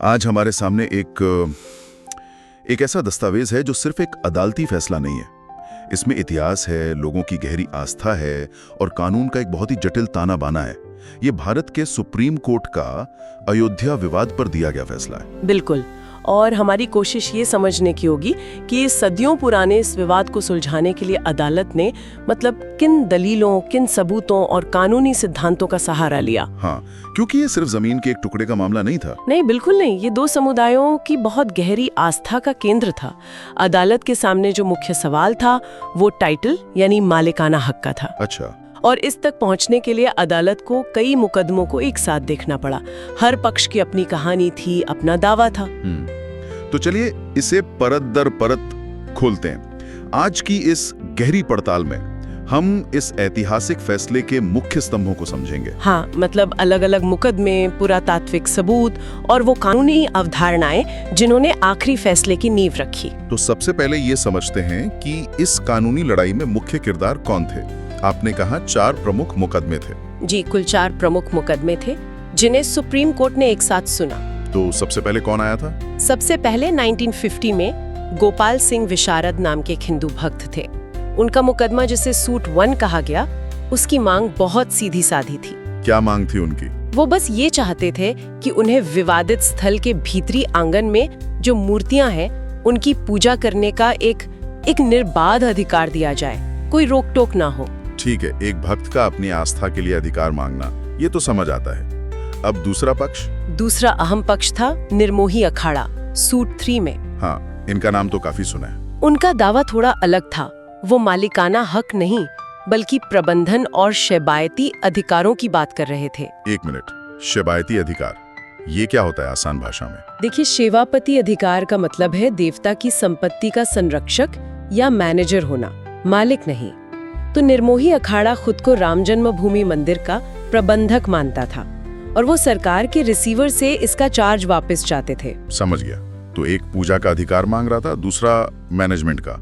आज हमारे सामने एक ऐसा दस्तावेज है जो सिर्फ एक अदालती फैसला नहीं है। इसमें इतिहास है, लोगों की गहरी आस्था है और कानून का एक बहुत ही जटिल ताना बाना है। ये भारत के सुप्रीम कोर्ट का अयोध्या विवाद पर दिया गया फैसला है। बिल्कुल। और हमारी कोशिश ये समझने की होगी कि सदियों पुराने इस विवाद को सुलझाने के लिए अदालत ने किन दलीलों, किन सबूतों और कानूनी सिद्धांतों का सहारा लिया। हाँ, क्योंकि ये सिर्फ जमीन के एक टुकड़े का मामला नहीं था। नहीं, बिल्कुल नहीं। ये दो समुदायों की बहुत गहरी आस्था का केंद्र था। अदालत के सामने जो मुख्य सवाल था वो टाइटल यानी मालिकाना हक का था। अच्छा। और इस तक पहुंचने के लिए अदालत को कई मुकदमों को एक साथ देखना पड़ा। हर पक्ष की अपनी कहानी थी, अपना दावा था। तो चलिए इसे परत दर परत खोलते हैं। आज की इस गहरी पड़ताल में हम इस ऐतिहासिक फैसले के मुख्य स्तंभों को समझेंगे। हाँ, अलग अलग मुकदमे, पुरातात्विक सबूत और वो कानूनी अवधारणाएं जिन्होंने आखिरी फैसले की नींव रखी। तो सबसे पहले ये समझते हैं कि इस कानूनी लड़ाई में मुख्य किरदार कौन थे। आपने कहा 4 प्रमुख मुकदमे थे। जी, कुल 4 प्रमुख मुकदमे थे जिन्हें सुप्रीम कोर्ट ने एक साथ सुना। तो सबसे पहले कौन आया था? सबसे पहले 1950 में गोपाल सिंह विशारद नाम के एक हिंदू भक्त थे। उनका मुकदमा, जिसे सूट 1 कहा गया, उसकी मांग बहुत सीधी साधी थी। क्या मांग थी उनकी? वो बस ये चाहते थे कि उन्हें विवादित स्थल के भीतरी आंगन में जो मूर्तियां हैं उनकी पूजा करने का एक निर्बाध अधिकार दिया जाए, कोई रोक टोक ना हो। ठीक है, एक भक्त का अपनी आस्था के लिए अधिकार मांगना, ये तो समझ आता है। अब दूसरा पक्ष? दूसरा अहम पक्ष था निर्मोही अखाड़ा, सूट 3 में। हाँ, इनका नाम तो काफी सुना है। उनका दावा थोड़ा अलग था। वो मालिकाना हक नहीं बल्कि प्रबंधन और शैबायती अधिकारों की बात कर रहे थे। एक मिनट, शैबायती अधिकार, ये क्या होता है आसान भाषा में? देखिए, शैवापति अधिकार का मतलब है देवता की संपत्ति का संरक्षक या मैनेजर होना, मालिक नहीं। तो निर्मोही अखाड़ा खुद को राम जन्मभूमि मंदिर का प्रबंधक मानता था और वो सरकार के रिसीवर से इसका चार्ज वापस चाहते थे। समझ गया। तो एक पूजा का अधिकार मांग रहा था, दूसरा मैनेजमेंट का।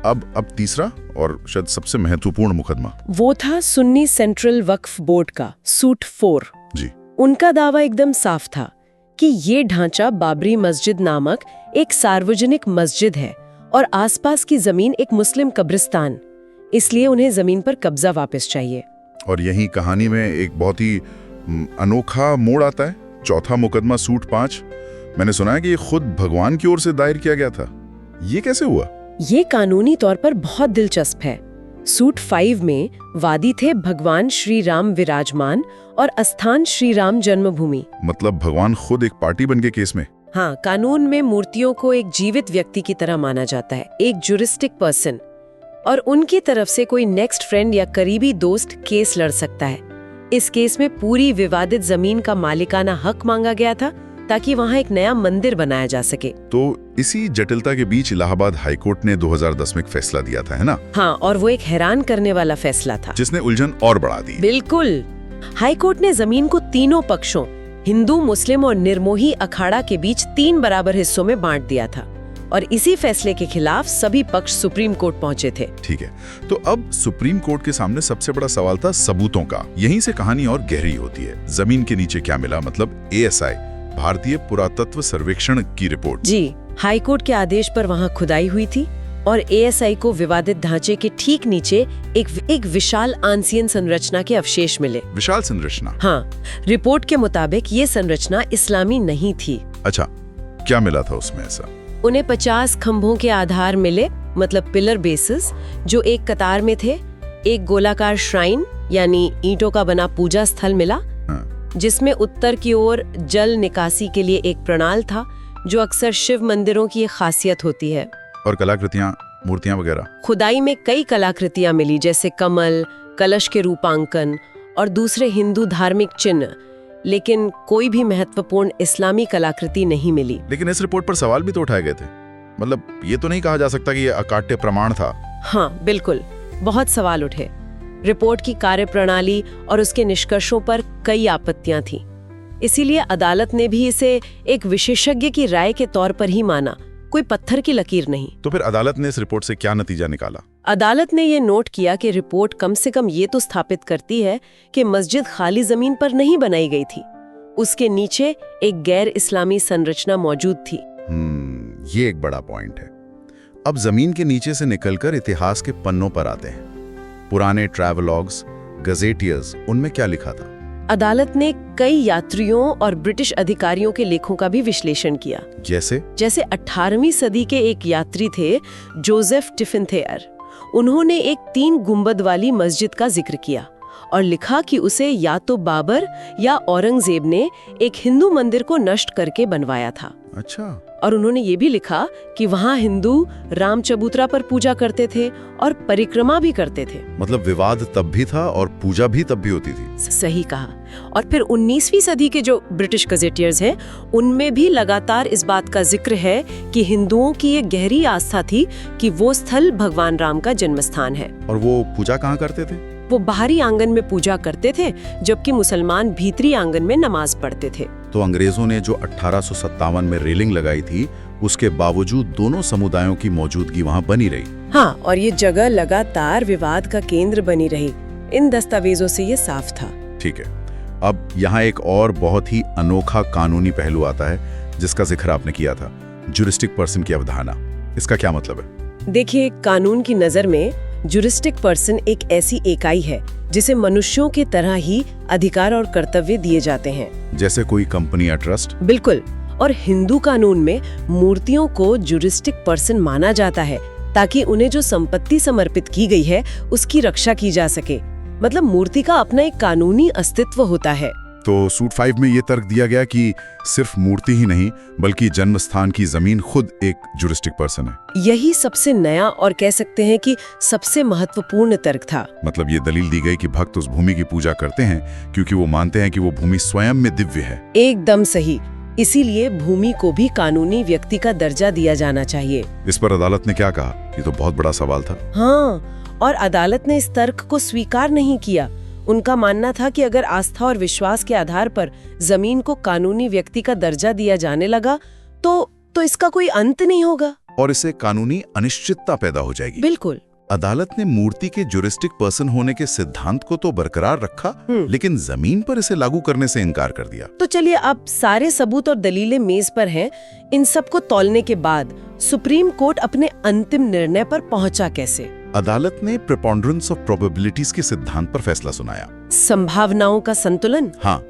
अब तीसरा और शायद सबसे महत्वपूर्ण मुकदमा, वो था सुन्नी सेंट्रल वक्फ बोर्ड का, सूट 4। जी। उनका दावा एकदम साफ था कि ये ढांचा बाबरी मस्जिद नामक एक सार्वजनिक मस्जिद है और आसपास की जमीन एक मुस्लिम कब्रिस्तान, इसलिए उन्हें जमीन पर कब्जा वापस चाहिए। और यही कहानी में एक बहुत ही अनोखा मोड़ आता है। चौथा मुकदमा, सूट 5। मैंने सुना है कि ये खुद भगवान की ओर से दायर किया गया था। ये कैसे हुआ? ये कानूनी तौर पर बहुत दिलचस्प है। सूट 5 में वादी थे भगवान श्री राम विराजमान और अस्थान श्री राम जन्मभूमि। मतलब भगवान खुद एक पार्टी बन के केस में? हाँ, कानून में मूर्तियों को एक जीवित व्यक्ति की तरह माना जाता है, एक जुरिस्टिक पर्सन, और उनकी तरफ से कोई नेक्स्ट फ्रेंड या करीबी दोस्त केस लड़ सकता है। इस केस में पूरी विवादित जमीन का मालिकाना हक मांगा गया था ताकि वहां एक नया मंदिर बनाया जा सके। तो इसी जटिलता के बीच इलाहाबाद हाईकोर्ट ने 2010 में एक फैसला दिया था, है ना? हाँ, और वो एक हैरान करने वाला फैसला था जिसने उलझन और बढ़ा दी। बिल्कुल। हाईकोर्ट ने जमीन को तीनों पक्षों, हिंदू, मुस्लिम और निर्मोही अखाड़ा के बीच 3 बराबर हिस्सों में बांट दिया था और इसी फैसले के खिलाफ सभी पक्ष सुप्रीम कोर्ट पहुंचे थे। ठीक है, तो अब सुप्रीम कोर्ट के सामने सबसे बड़ा सवाल था सबूतों का। यहीं से कहानी और गहरी होती है। जमीन के नीचे क्या मिला, ASI, भारतीय पुरातत्व सर्वेक्षण की रिपोर्ट। जी, हाईकोर्ट के आदेश पर वहां खुदाई हुई थी और ASI को विवादित ढांचे के ठीक नीचे एक विशाल आंसियन संरचना के अवशेष मिले। विशाल संरचना? हाँ, रिपोर्ट के मुताबिक ये संरचना इस्लामी नहीं थी। अच्छा, क्या मिला था उसमें ऐसा? उन्हें 50 खंभों के आधार मिले, पिलर बेसिस, जो एक कतार में थे। एक गोलाकार श्राइन यानी ईंटों का बना पूजा स्थल मिला, जिसमें उत्तर की ओर जल निकासी के लिए एक प्रणाल था, जो अक्सर शिव मंदिरों की एक खासियत होती है। और कलाकृतियां, मूर्तियां वगैरह? खुदाई में कई कलाकृतियां मिली, जैसे कमल, कलश के रूपांकन और दूसरे हिंदू धार्मिक चिन्ह, लेकिन कोई भी महत्वपूर्ण इस्लामी कलाकृति नहीं मिली। लेकिन इस रिपोर्ट पर सवाल भी तो उठाए गए थे। ये तो नहीं कहा जा सकता कि ये अकाट्य प्रमाण था। हाँ, बिल्कुल, बहुत सवाल उठे। रिपोर्ट की कार्यप्रणाली और उसके निष्कर्षों पर कई आपत्तियां थीं। इसीलिए अदालत ने भी इसे एक विशेषज्ञ की राय के तौर पर ही माना, कोई पत्थर की लकीर नहीं। तो फिर अदालत ने इस रिपोर्ट से क्या नतीजा निकाला? अदालत ने ये नोट किया कि रिपोर्ट कम से कम ये तो स्थापित करती है कि मस्जिद खाली जमीन पर नहीं बनाई गई थी। उसके नीचे एक गैर इस्लामी संरचना मौजूद थी। ये एक बड़ा पॉइंट है। अब जमीन के नीचे से निकलकर इतिहास के पन्नों पर आते हैं। पुराने ट्रैवलॉग्स, गजेटियर्स, उनमें क्या लिखा था? अदालत ने कई यात्रियों और ब्रिटिश अधिकारियों के लेखों का भी विश्लेषण किया। जैसे 18वीं सदी के एक यात्री थे, जोसेफ टिफिनथेयर। उन्होंने एक 3 गुंबद वाली मस्जिद का जिक्र किया और लिखा कि उसे या तो बाबर या औरंगजेब ने एक हिंदू मंदिर को नष्ट करके बनवाया था। अच्छा। और उन्होंने ये भी लिखा कि वहाँ हिंदू राम चबूतरा पर पूजा करते थे और परिक्रमा भी करते थे। मतलब विवाद तब भी था और पूजा भी तब भी होती थी। सही कहा। और फिर 19वीं सदी के जो ब्रिटिश गजेटियर्स हैं, उनमें भी लगातार इस बात का जिक्र है कि हिंदुओं की एक गहरी आस्था थी कि वो स्थल भगवान राम का जन्मस्थान है। और वो पूजा कहाँ करते थे? वो बाहरी आंगन में पूजा करते थे, जबकि मुसलमान भीतरी आंगन में नमाज पढ़ते थे। तो अंग्रेजों ने जो 1857 में रेलिंग लगाई थी, उसके बावजूद दोनों समुदायों की मौजूदगी वहाँ बनी रही। हाँ, और ये जगह लगातार विवाद का केंद्र बनी रही। इन दस्तावेजों से ये साफ था। ठीक है। अब यहाँ एक और बहुत ही अनोखा कानूनी पहलू आता है, जिसका जिक्र आपने किया था, ज्यूरिस्टिक पर्सन की अवधारणा। इसका क्या मतलब है? देखिए, कानून की नजर में ज्यूरिस्टिक पर्सन एक ऐसी इकाई है जिसे मनुष्यों की तरह ही अधिकार और कर्तव्य दिए जाते हैं, जैसे कोई कंपनी या ट्रस्ट। बिल्कुल। और हिंदू कानून में मूर्तियों को ज्यूरिस्टिक पर्सन माना जाता है ताकि उन्हें जो संपत्ति समर्पित की गई है उसकी रक्षा की जा सके। मतलब मूर्ति का अपना एक कानूनी अस्तित्व होता है। तो सूट 5 में ये तर्क दिया गया कि सिर्फ मूर्ति ही नहीं, बल्कि जन्म स्थान की जमीन खुद एक ज्यूरिस्टिक पर्सन है। यही सबसे नया और कह सकते हैं कि सबसे महत्वपूर्ण तर्क था। मतलब ये दलील दी गई कि भक्त उस भूमि की पूजा करते हैं क्योंकि वो मानते हैं कि वो भूमि स्वयं में दिव्य है। एकदम सही। इसीलिए भूमि को भी कानूनी व्यक्ति का दर्जा दिया जाना चाहिए। इस पर अदालत ने क्या कहा? ये तो बहुत बड़ा सवाल था। हाँ, और अदालत ने इस तर्क को स्वीकार नहीं किया। उनका मानना था कि अगर आस्था और विश्वास के आधार पर जमीन को कानूनी व्यक्ति का दर्जा दिया जाने लगा तो इसका कोई अंत नहीं होगा और इससे कानूनी अनिश्चितता पैदा हो जाएगी। बिल्कुल। अदालत ने मूर्ति के ज्यूरिस्टिक पर्सन होने के सिद्धांत को तो बरकरार रखा, लेकिन जमीन पर इसे लागू करने से इनकार कर दिया। तो चलिए, अब सारे सबूत और दलीलें मेज पर हैं। इन सब को तौलने के बाद सुप्रीम कोर्ट अपने अंतिम निर्णय पर पहुंचा कैसे? अदालत ने प्रेपोंडरेंस ऑफ प्रोबेबिलिटीज के सिद्धांत पर फैसला सुनाया। संभावनाओं का संतुलन। हाँ,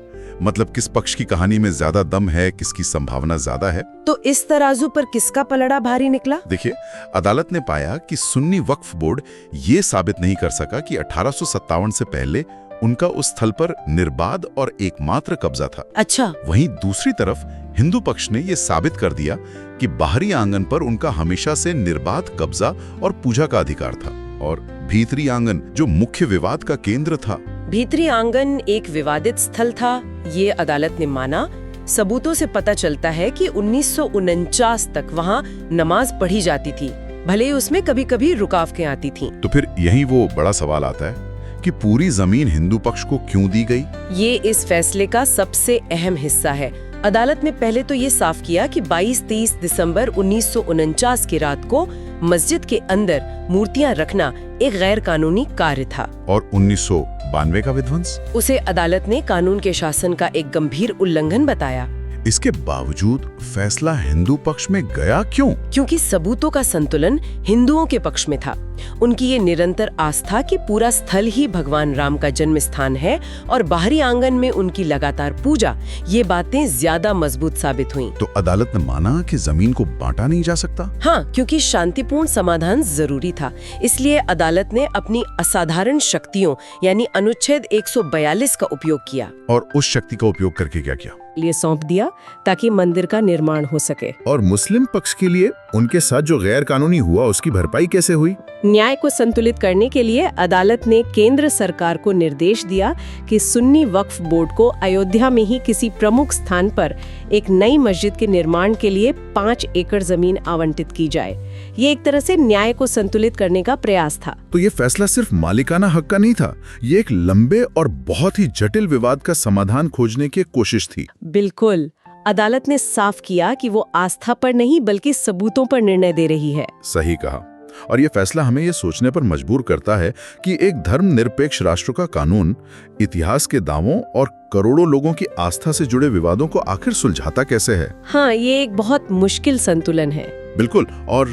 मतलब किस पक्ष की कहानी में ज्यादा दम है, किसकी संभावना ज्यादा है। तो इस तराजू पर किसका पलड़ा भारी निकला? देखिए, अदालत ने पाया कि सुन्नी वक्फ बोर्ड ये साबित नहीं कर सका कि 1857 से पहले उनका उस स्थल पर निर्बाध और एकमात्र कब्जा था। अच्छा। वहीं दूसरी तरफ हिंदू पक्ष ने ये साबित कर दिया कि बाहरी आंगन पर उनका हमेशा से निर्बाध कब्जा और पूजा का अधिकार था, और भीतरी आंगन जो मुख्य विवाद का केंद्र था। भीतरी आंगन एक विवादित स्थल था, ये अदालत ने माना। सबूतों से पता चलता है कि 1949 तक वहाँ नमाज पढ़ी जाती थी, भले ही उसमें कभी-कभी रुकावटें आती थीं। तो फिर यही वो बड़ा सवाल आता है कि पूरी जमीन हिंदू पक्ष को क्यों दी गई? ये इस फैसले का सबसे अहम हिस्सा है। अदालत ने पहले तो ये साफ किया कि 22-23 दिसंबर 1949 की रात को मस्जिद के अंदर मूर्तियां रखना एक गैर कानूनी कार्य था। और 1992 का विध्वंस? उसे अदालत ने कानून के शासन का एक गंभीर उल्लंघन बताया। इसके बावजूद फैसला हिंदू पक्ष में गया क्यों? क्योंकि सबूतों का संतुलन हिंदुओं के पक्ष में था। उनकी ये निरंतर आस्था कि पूरा स्थल ही भगवान राम का जन्म स्थान है और बाहरी आंगन में उनकी लगातार पूजा, ये बातें ज्यादा मजबूत साबित हुईं। तो अदालत ने माना कि जमीन को बांटा नहीं जा सकता? हाँ, क्योंकि शांतिपूर्ण समाधान जरूरी था। इसलिए अदालत ने अपनी असाधारण शक्तियों यानी अनुच्छेद 142 का उपयोग किया। और उस शक्ति का उपयोग करके क्या किया? लिए सौंप दिया ताकि मंदिर का निर्माण हो सके। और मुस्लिम पक्ष के लिए उनके साथ जो गैर कानूनी हुआ उसकी भरपाई कैसे हुई? न्याय को संतुलित करने के लिए अदालत ने केंद्र सरकार को निर्देश दिया कि सुन्नी वक्फ बोर्ड को अयोध्या में ही किसी प्रमुख स्थान पर एक नई मस्जिद के निर्माण के लिए 5 एकड़ जमीन आवंटित की जाए। ये एक तरह से न्याय को संतुलित करने का प्रयास था। तो ये फैसला सिर्फ मालिकाना हक का नहीं था, ये एक लंबे और बहुत ही जटिल विवाद का समाधान खोजने की कोशिश थी। बिल्कुल। अदालत ने साफ किया कि वो आस्था पर नहीं बल्कि सबूतों पर निर्णय दे रही है। सही कहा। और ये फैसला हमें ये सोचने पर मजबूर करता है कि एक धर्मनिरपेक्ष राष्ट्र का कानून इतिहास के दावों और करोड़ों लोगों की आस्था से जुड़े विवादों को आखिर सुलझाता कैसे है। हाँ, ये एक बहुत मुश्किल संतुलन है। बिल्कुल। और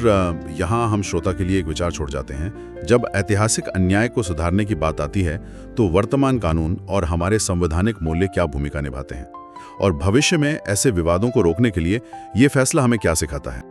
यहाँ हम श्रोता के लिए एक विचार छोड़ जाते हैं। जब ऐतिहासिक अन्याय को सुधारने की बात आती है तो वर्तमान कानून और हमारे संवैधानिक मूल्य क्या भूमिका निभाते हैं, और भविष्य में ऐसे विवादों को रोकने के लिए ये फैसला हमें क्या सिखाता है।